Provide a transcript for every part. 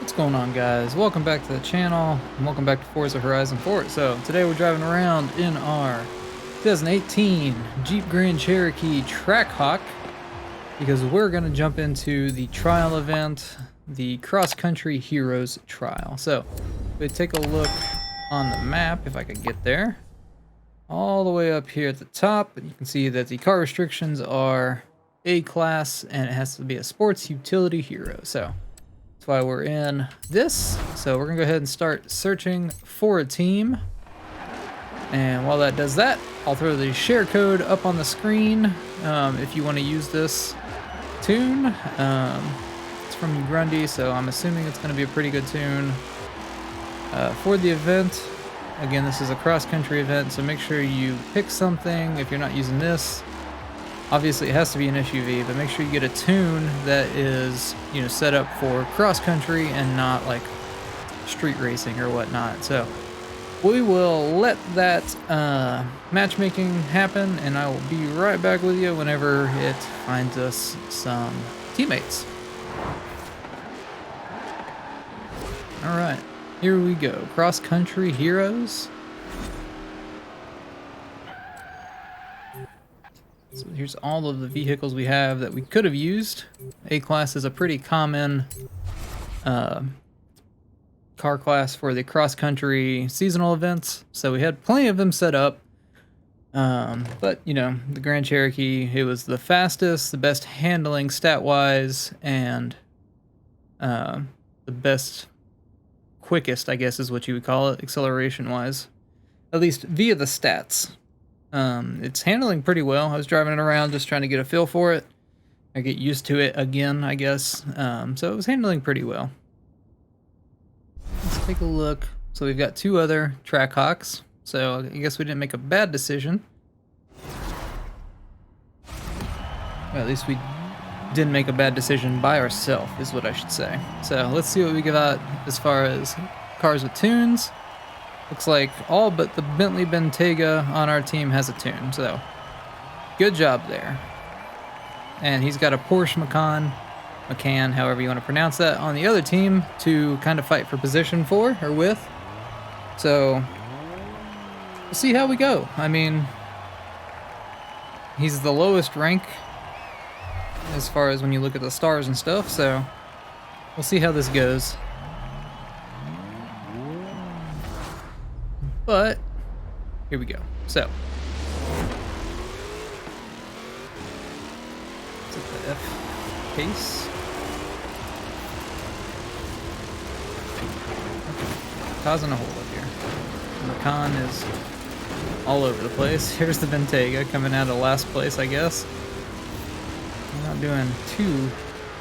What's going on, guys? Welcome back to the channel and welcome back to Forza Horizon 4. So today we're driving around in our 2018 Jeep Grand Cherokee Trackhawk because we're going to jump into the trial event, the Cross Country Heroes trial. So we take a look on the map, if I could get there, all the way up here at the top, and you can see that the car restrictions are A class and it has to be a sports utility hero. So why we're in this. So we're gonna go ahead and start searching for a team, and while that does that, I'll throw the share code up on the screen if you want to use this tune. It's from Grundy, so I'm assuming it's going to be a pretty good tune for the event. Again, this is a cross-country event, so make sure you pick something if you're not using this. Obviously, it has to be an SUV, but make sure you get a tune that is, you know, set up for cross-country and not like street racing or whatnot. So we will let that matchmaking happen, and I will be right back with you whenever it finds us some teammates. All right, here we go. Cross-country heroes. So here's all of the vehicles we have that we could have used. A-Class is a pretty common car class for the cross-country seasonal events, so we had plenty of them set up. But, you know, the Grand Cherokee, it was the fastest, the best handling stat-wise, and the best, quickest, I guess is what you would call it, acceleration-wise. At least via the stats. It's handling pretty well. I was driving it around just trying to get a feel for it. I get used to it again, I guess. So it was handling pretty well. Let's take a look. So we've got two other Trackhawks. So I guess we didn't make a bad decision. Well, at least we didn't make a bad decision by ourselves, is what I should say. So let's see what we got as far as cars with tunes. Looks like all but the Bentley Bentayga on our team has a tune, so good job there. And he's got a Porsche Macan, however you want to pronounce that, on the other team to kind of fight for position for, or with. So we'll see how we go. I mean, he's the lowest rank as far as when you look at the stars and stuff, so we'll see how this goes. But here we go. So set the F pace. Okay. Causing a hole up here. The Macan is all over the place. Here's the Bentayga coming out of last place, I guess. We're not doing too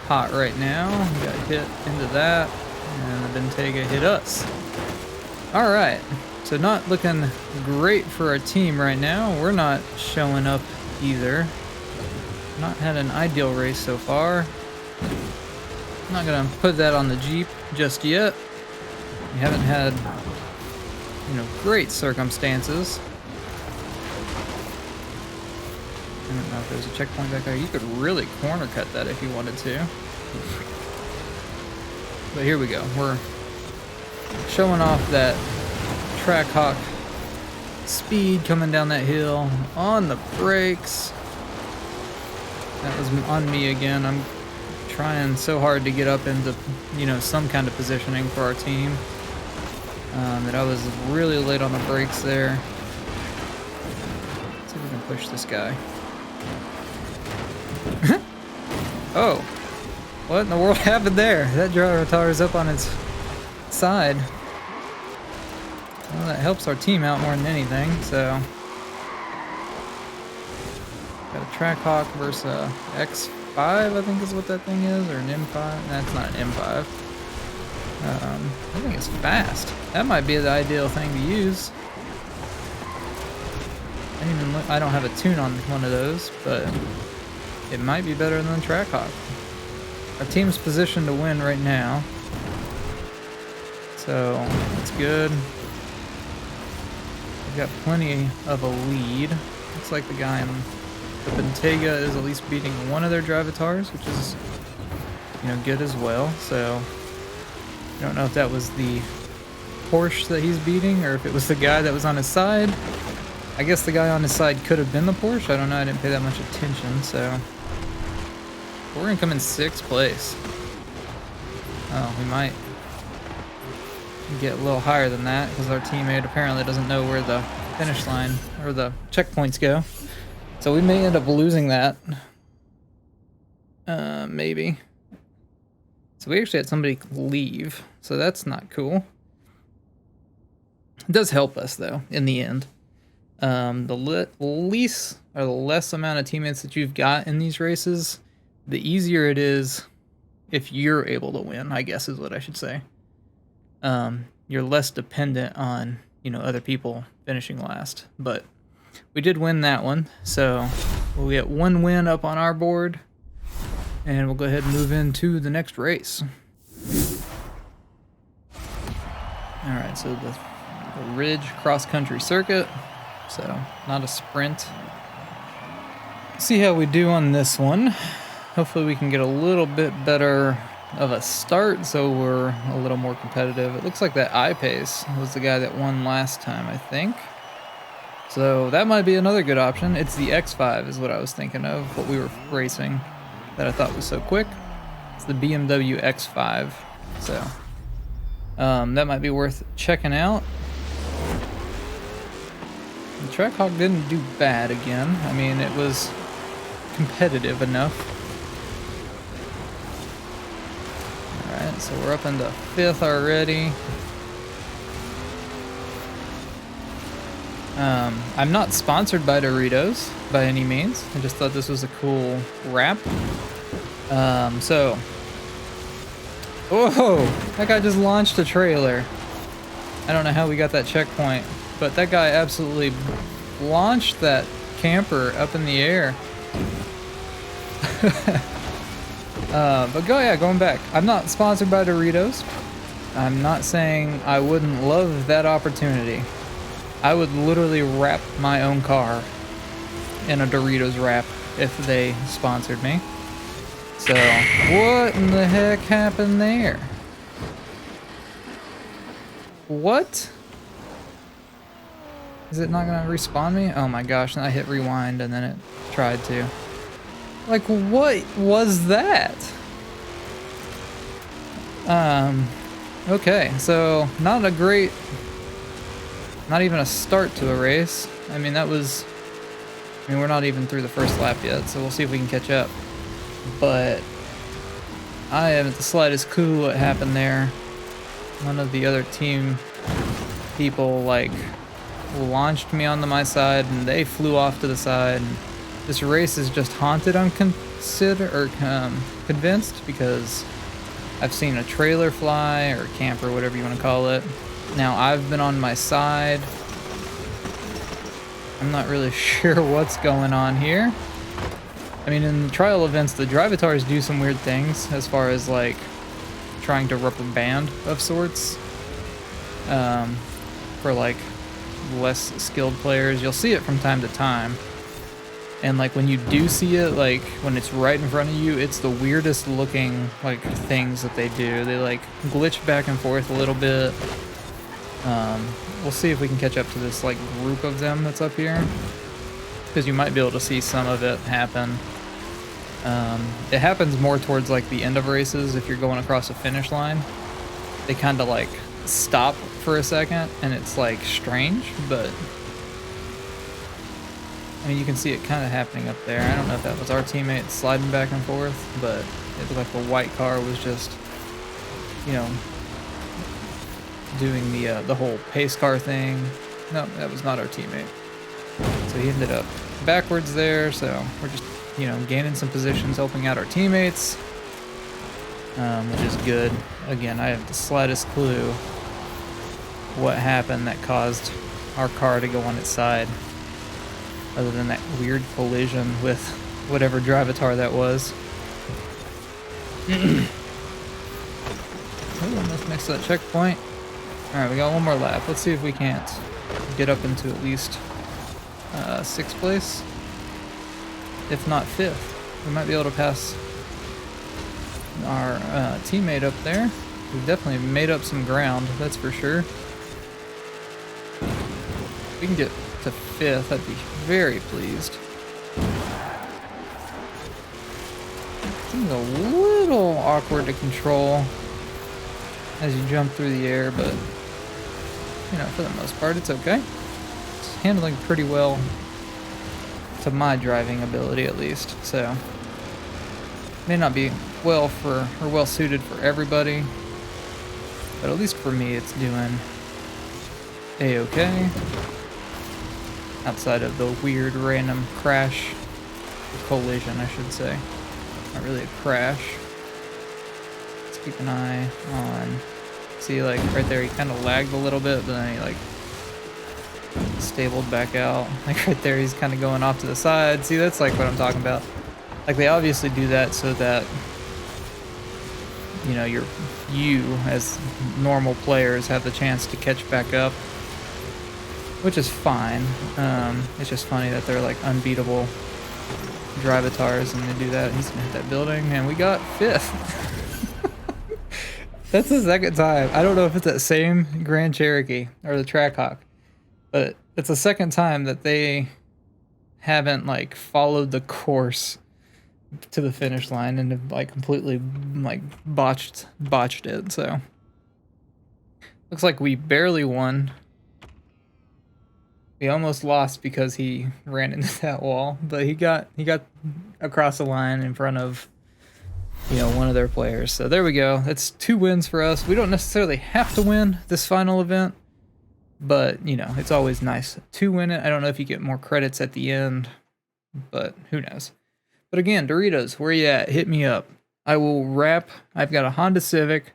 hot right now. We got hit into that, and the Bentayga hit us. All right. So not looking great for our team right now. We're not showing up either. Not had an ideal race so far. I'm not gonna put that on the Jeep just yet. We haven't had, you know, great circumstances. I don't know if there's a checkpoint back there. You could really corner cut that if you wanted to. But here we go. We're showing off that Trackhawk speed coming down that hill on the brakes. That was on me again. I'm trying so hard to get up into, you know, some kind of positioning for our team that I was really late on the brakes there. Let's see if we can push this guy. Oh, what in the world happened there? That driver tower is up on its side. Well, that helps our team out more than anything, so. Got a Trackhawk versus a X5, I think is what that thing is, or an M5. That's not an M5. I think it's fast. That might be the ideal thing to use. I don't have a tune on one of those, but it might be better than the Trackhawk. Our team's positioned to win right now, so that's good. Got plenty of a lead. Looks like the guy in the Bentayga is at least beating one of their drivatars, which is, you know, good as well. So I don't know if that was the Porsche that he's beating or if it was the guy that was on his side. I guess the guy on his side could have been the Porsche. I don't know. I didn't pay that much attention, so we're gonna come in 6th place. Oh, we might get a little higher than that because our teammate apparently doesn't know where the finish line or the checkpoints go. So we may end up losing that. Maybe. So we actually had somebody leave, so that's not cool. It does help us though in the end. The least or the less amount of teammates that you've got in these races, the easier it is if you're able to win, I guess is what I should say. You're less dependent on, you know, other people finishing last. But we did win that one, so we'll get 1 win up on our board, and we'll go ahead and move into the next race. Alright, so the Ridge cross-country circuit, so not a sprint. See how we do on this one. Hopefully we can get a little bit better of a start so we're a little more competitive. It looks like that I-Pace was the guy that won last time, I think. So that might be another good option. It's the X5 is what I was thinking of, what we were racing that I thought was so quick. It's the BMW X5. So that might be worth checking out. The Trackhawk didn't do bad again. I mean, it was competitive enough. Alright, so we're up into 5th already. I'm not sponsored by Doritos by any means. I just thought this was a cool wrap. Whoa! That guy just launched a trailer. I don't know how we got that checkpoint, but that guy absolutely launched that camper up in the air. But going back. I'm not sponsored by Doritos. I'm not saying I wouldn't love that opportunity. I would literally wrap my own car in a Doritos wrap if they sponsored me. So, what in the heck happened there? What? Is it not gonna respawn me? Oh my gosh, and I hit rewind and then it tried to. Like, what was that? Okay, so not a great, not even a start to a race. I mean, we're not even through the first lap yet, so we'll see if we can catch up. But I haven't the slightest clue what happened there. One of the other team people, like, launched me onto my side and they flew off to the side. And this race is just haunted, I'm convinced, because I've seen a trailer fly, or camper, whatever you want to call it. Now, I've been on my side. I'm not really sure what's going on here. I mean, in the trial events, the drivatars do some weird things as far as, like, trying to rubber band of sorts. For, like, less skilled players. You'll see it from time to time. And, like, when you do see it, like, when it's right in front of you, it's the weirdest looking, like, things that they do. They, like, glitch back and forth a little bit. We'll see if we can catch up to this, like, group of them that's up here. Because you might be able to see some of it happen. It happens more towards, like, the end of races if you're going across a finish line. They kind of, like, stop for a second, and it's, like, strange, but I mean, you can see it kind of happening up there. I don't know if that was our teammate sliding back and forth, but it looked like the white car was just, you know, doing the whole pace car thing. No, that was not our teammate. So he ended up backwards there, so we're just, you know, gaining some positions, helping out our teammates, which is good. Again, I have the slightest clue what happened that caused our car to go on its side, other than that weird collision with whatever drivatar that was. Oh, let's mix that checkpoint. Alright, we got one more lap. Let's see if we can't get up into at least 6th place. If not 5th. We might be able to pass our teammate up there. We definitely made up some ground, that's for sure. If we can get to 5th, I'd be very pleased. Seems a little awkward to control as you jump through the air, but you know, for the most part, it's okay. It's handling pretty well to my driving ability, at least. So, may not be well suited for everybody, but at least for me, it's doing a-okay. Outside of the weird random crash, or collision, I should say. Not really a crash. Let's keep an eye on. See, like right there, he kind of lagged a little bit, but then he like stabled back out. Like right there, he's kind of going off to the side. See, that's like what I'm talking about. Like they obviously do that so that, you know, you as normal players have the chance to catch back up, which is fine. It's just funny that they're like unbeatable drivatars and they do that. He's gonna hit that building, and we got 5th. That's the second time. I don't know if it's that same Grand Cherokee or the Trackhawk, but it's the second time that they haven't like followed the course to the finish line and have like completely like botched it. So looks like we barely won. We almost lost because he ran into that wall, but he got across the line in front of, you know, one of their players. So there we go. That's 2 wins for us. We don't necessarily have to win this final event, but you know, it's always nice to win it. I don't know if you get more credits at the end, but who knows. But again, Doritos, where you at? Hit me up. I will wrap. I've got a Honda Civic.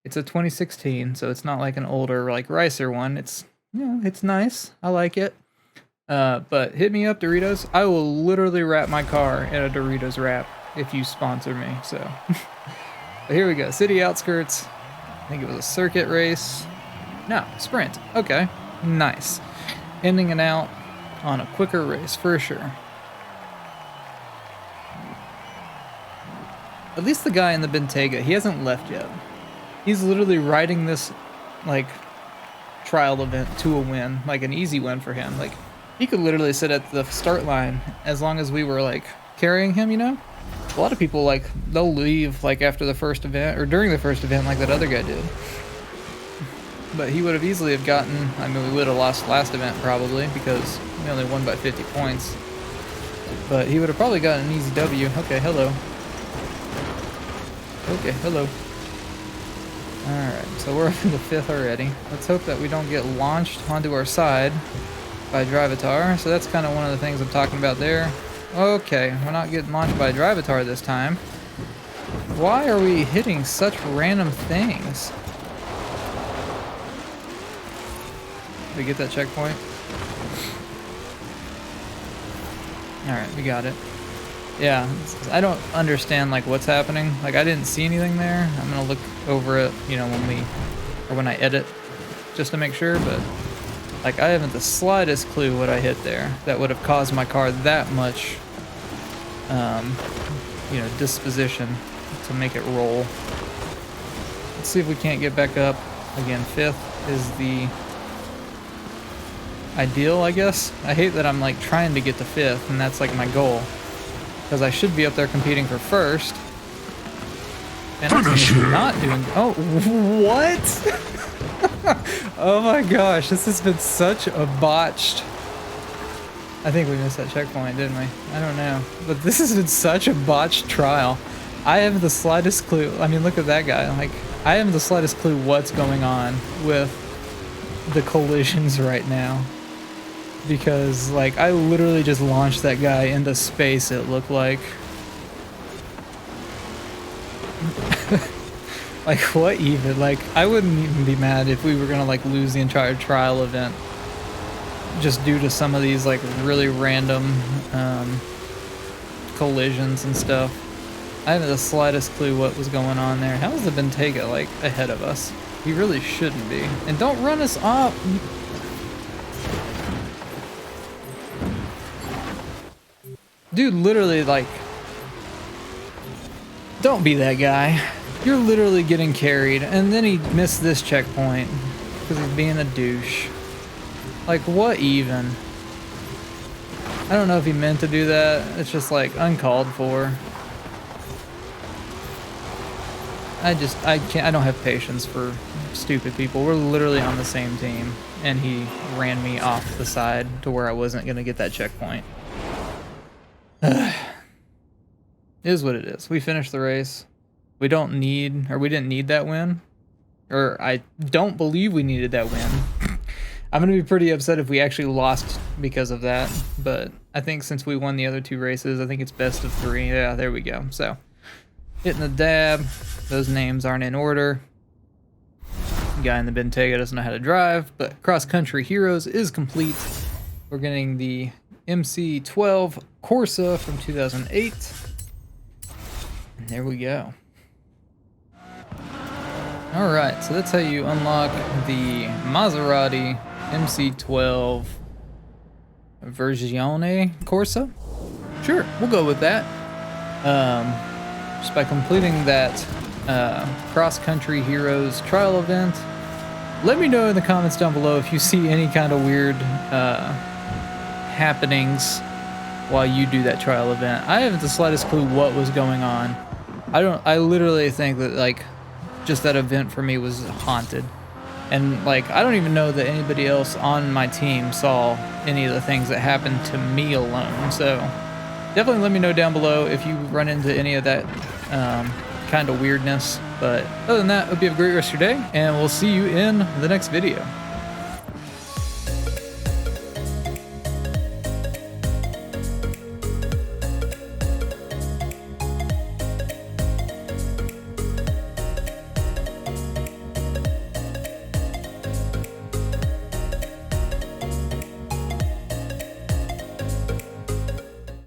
It's a 2016, so it's not like an older like Ricer one. It's, you know, it's nice. I like it. But hit me up, Doritos. I will literally wrap my car in a Doritos wrap if you sponsor me. So but here we go. City outskirts. I think it was a circuit race. No, sprint. Okay. Nice. Ending it out on a quicker race for sure. At least the guy in the Bentayga, he hasn't left yet. He's literally riding this like trial event to a win, like an easy win for him. Like he could literally sit at the start line as long as we were like carrying him, you know? A lot of people like they'll leave like after the first event or during the first event like that other guy did. But he would have easily have gotten, I mean, we would have lost last event probably because we only won by 50 points. But he would have probably gotten an easy W. Okay, hello. Okay, hello. Alright, so we're up in the 5th already. Let's hope that we don't get launched onto our side by Drivatar. So that's kind of one of the things I'm talking about there. Okay, we're not getting launched by Drivatar this time. Why are we hitting such random things? Did we get that checkpoint? Alright, we got it. Yeah, I don't understand like what's happening. Like I didn't see anything there. I'm gonna look over it, you know, when I edit, just to make sure. But like I haven't the slightest clue what I hit there that would have caused my car that much, you know, disposition to make it roll. Let's see if we can't get back up again. 5th is the ideal, I guess. I hate that I'm like trying to get to 5th, and that's like my goal. Because I should be up there competing for 1st. And I'm not doing... Oh, what? Oh my gosh, this has been such a botched... I think we missed that checkpoint, didn't we? I don't know. But this has been such a botched trial. I have the slightest clue. I mean, look at that guy. Like, I have the slightest clue what's going on with the collisions right now. Because, like, I literally just launched that guy into space, it looked like. Like, what even? Like, I wouldn't even be mad if we were gonna, like, lose the entire trial event. Just due to some of these, like, really random, collisions and stuff. I haven't the slightest clue what was going on there. How is the Bentayga, like, ahead of us? He really shouldn't be. And don't run us off! Dude, literally, like, don't be that guy. You're literally getting carried, and then he missed this checkpoint because he's being a douche. Like, what even? I don't know if he meant to do that. It's just like uncalled for. I don't have patience for stupid people. We're literally on the same team, and he ran me off the side to where I wasn't gonna get that checkpoint. It is what it is. We finished the race. We didn't need that win. Or I don't believe we needed that win. I'm gonna be pretty upset if we actually lost because of that, but I think since we won the other 2 races, I think it's best of 3. Yeah, there we go. So, hitting the dab. Those names aren't in order. The guy in the Bentayga doesn't know how to drive, but Cross Country Heroes is complete. We're getting the MC12 Corsa from 2008. And there we go. Alright, so that's how you unlock the Maserati MC12 Versione Corsa. Sure, we'll go with that. Just by completing that Cross Country Heroes trial event. Let me know in the comments down below if you see any kind of weird happenings while you do that trial event. I haven't the slightest clue what was going on. I literally think that like just that event for me was haunted. And like I don't even know that anybody else on my team saw any of the things that happened to me alone. So definitely let me know down below if you run into any of that kind of weirdness. But other than that, hope you have a great rest of your day, and we'll see you in the next video.